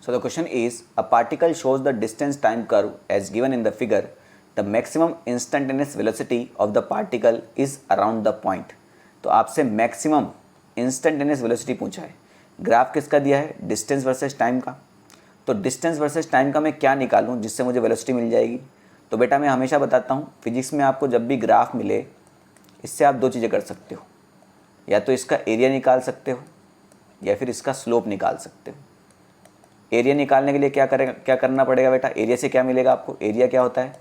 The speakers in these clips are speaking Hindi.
So the question is, a particle shows the distance time curve as given in the figure. The maximum instantaneous velocity of the particle is around the point. तो आपसे मैक्सिमम इंस्टेंटेनियस वेलोसिटी पूछा है। ग्राफ किसका दिया है? डिस्टेंस वर्सेस टाइम का। तो डिस्टेंस वर्सेस टाइम का मैं क्या निकालूं जिससे मुझे वेलोसिटी मिल जाएगी? तो बेटा मैं हमेशा बताता हूं, फिजिक्स में आपको जब भी ग्राफ मिले, इससे आप दो चीज़ें कर सकते हो, या तो इसका एरिया निकाल सकते हो या फिर इसका स्लोप निकाल सकते हो। एरिया निकालने के लिए क्या करना पड़ेगा बेटा? एरिया से क्या मिलेगा आपको? एरिया क्या होता है?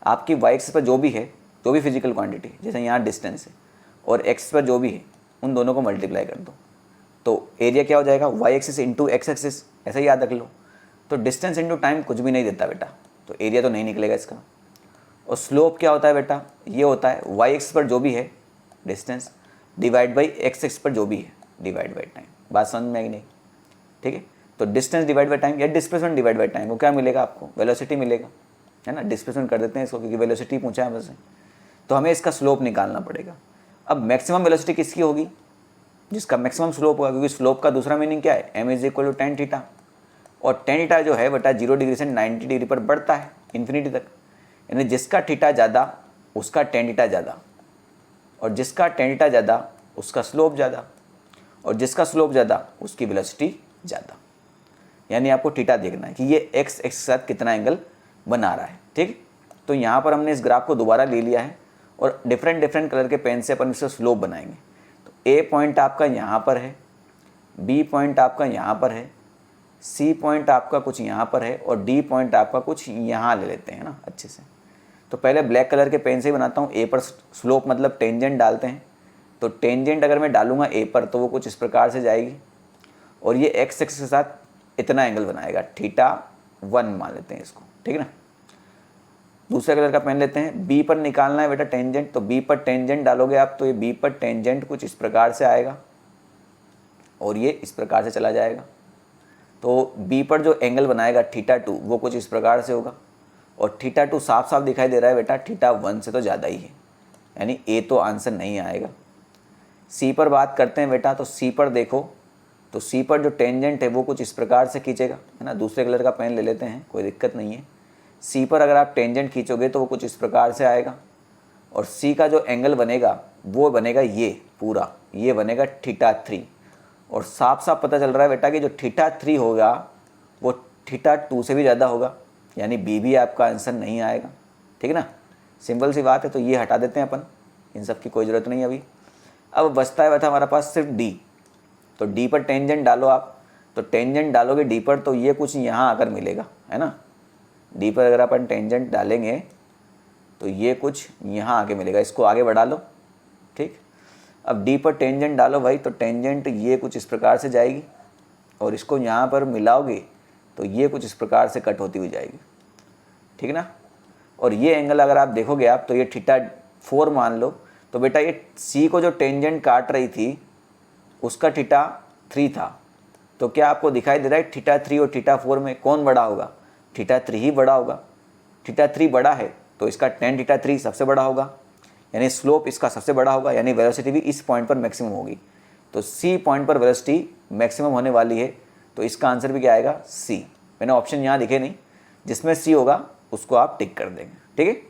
आपकी वाई एक्सिस पर जो भी है, जो भी फिजिकल क्वांटिटी, जैसे यहाँ डिस्टेंस है और एक्स पर जो भी है, उन दोनों को मल्टीप्लाई कर दो तो एरिया क्या हो जाएगा? Y axis into X axis. ऐसा ही याद रख लो। तो डिस्टेंस इंटू टाइम कुछ भी नहीं देता बेटा, तो एरिया तो नहीं निकलेगा इसका। और स्लोप क्या होता है बेटा? ये होता है वाई एक्सिस पर जो भी है distance divide by x axis पर जो भी है डिवाइड बाई टाइम। बात समझ में आई नहीं? ठीक है। तो डिस्टेंस डिवाइड बाई टाइम या डिस्प्लेसमेंट डिवाइड बाई टाइम को क्या मिलेगा आपको? वेलोसिटी मिलेगा, है ना। डिस्प्लेसमेंट कर देते हैं इसको क्योंकि वेलोसिटी पूछा है बस। तो हमें इसका स्लोप निकालना पड़ेगा। अब मैक्सिमम वेलोसिटी किसकी होगी? जिसका मैक्सिमम स्लोप होगा, क्योंकि स्लोप का दूसरा मीनिंग क्या है? m is equal to tan theta. और टेन थीटा जो है बेटा 0 डिग्री से 90 डिग्री पर बढ़ता है इन्फिनिटी तक। यानी जिसका थीटा ज़्यादा उसका टेन थीटा ज़्यादा, और जिसका टेन थीटा ज़्यादा उसका स्लोप ज़्यादा, और जिसका स्लोप ज़्यादा उसकी वेलोसिटी ज़्यादा। यानी आपको थीटा देखना है कि ये एक्स एक्स के साथ कितना एंगल बना रहा है। ठीक। तो यहाँ पर हमने इस ग्राफ को दोबारा ले लिया है और डिफरेंट कलर के पेन से अपन इसका स्लोप बनाएंगे। तो ए पॉइंट आपका यहाँ पर है, बी पॉइंट आपका यहाँ पर है, सी पॉइंट आपका कुछ यहाँ पर है, और डी पॉइंट आपका कुछ यहाँ ले लेते हैं ना अच्छे से। तो पहले ब्लैक कलर के पेन से ही बनाता हूँ। ए पर स्लोप मतलब टेंजेंट डालते हैं। तो टेंजेंट अगर मैं डालूंगा ए पर तो वो कुछ इस प्रकार से जाएगी, और ये एक्स एक्स के साथ इतना एंगल बनाएगा, थीटा 1 मान लेते हैं इसको। ठीक है ना। दूसरे कलर का पेन लेते हैं। बी पर निकालना है बेटा टेंजेंट। तो बी पर टेंजेंट डालोगे आप तो ये बी पर टेंजेंट कुछ इस प्रकार से आएगा और ये इस प्रकार से चला जाएगा। तो बी पर जो एंगल बनाएगा थीटा 2 वो कुछ इस प्रकार से होगा, और थीटा 2 साफ साफ दिखाई दे रहा है बेटा थीटा 1 से तो ज़्यादा ही है, यानी ए तो आंसर नहीं आएगा। सी पर बात करते हैं बेटा। तो सी पर देखो, तो सी पर जो टेंजेंट है वो कुछ इस प्रकार से खींचेगा, है ना। दूसरे कलर का पेन ले लेते हैं, कोई दिक्कत नहीं है। सी पर अगर आप टेंजेंट खींचोगे तो वो कुछ इस प्रकार से आएगा, और सी का जो एंगल बनेगा वो बनेगा ये पूरा, ये बनेगा थीटा 3। और साफ साफ पता चल रहा है बेटा कि जो थीटा 3 होगा वो थीटा 2 से भी ज़्यादा होगा, यानी बी भी आपका आंसर नहीं आएगा। ठीक है ना। सिंपल सी बात है। तो ये हटा देते हैं अपन, इन सब की कोई ज़रूरत नहीं अभी। अब बचता है बेटा हमारे पास सिर्फ डी। तो डी पर टेंजेंट डालो आप। तो टेंजेंट डालोगे डी पर तो ये कुछ यहाँ आकर मिलेगा, है ना। डी पर अगर अपन टेंजेंट डालेंगे तो ये कुछ यहाँ आके मिलेगा। इसको आगे बढ़ा लो। ठीक। अब डी पर टेंजेंट डालो भाई, तो टेंजेंट ये कुछ इस प्रकार से जाएगी, और इसको यहाँ पर मिलाओगे तो ये कुछ इस प्रकार से कट होती हुई जाएगी। ठीक है ना। और ये एंगल अगर आप देखोगे आप तो ये थीटा 4 मान लो। तो बेटा ये सी को जो टेंजेंट काट रही थी उसका थीटा 3 था। तो क्या आपको दिखाई दे रहा है थीटा 3 और थीटा 4 में कौन बड़ा होगा? थीटा 3 ही बड़ा होगा। थीटा 3 बड़ा है तो इसका टेन थीटा 3 सबसे बड़ा होगा, यानी स्लोप इसका सबसे बड़ा होगा, यानी वेलोसिटी भी इस पॉइंट पर मैक्सिमम होगी। तो सी पॉइंट पर वेलोसिटी मैक्सिमम होने वाली है, तो इसका आंसर भी क्या आएगा? सी। मैंने ऑप्शन यहाँ दिखे नहीं, जिसमें सी होगा उसको आप टिक कर देंगे। ठीक है।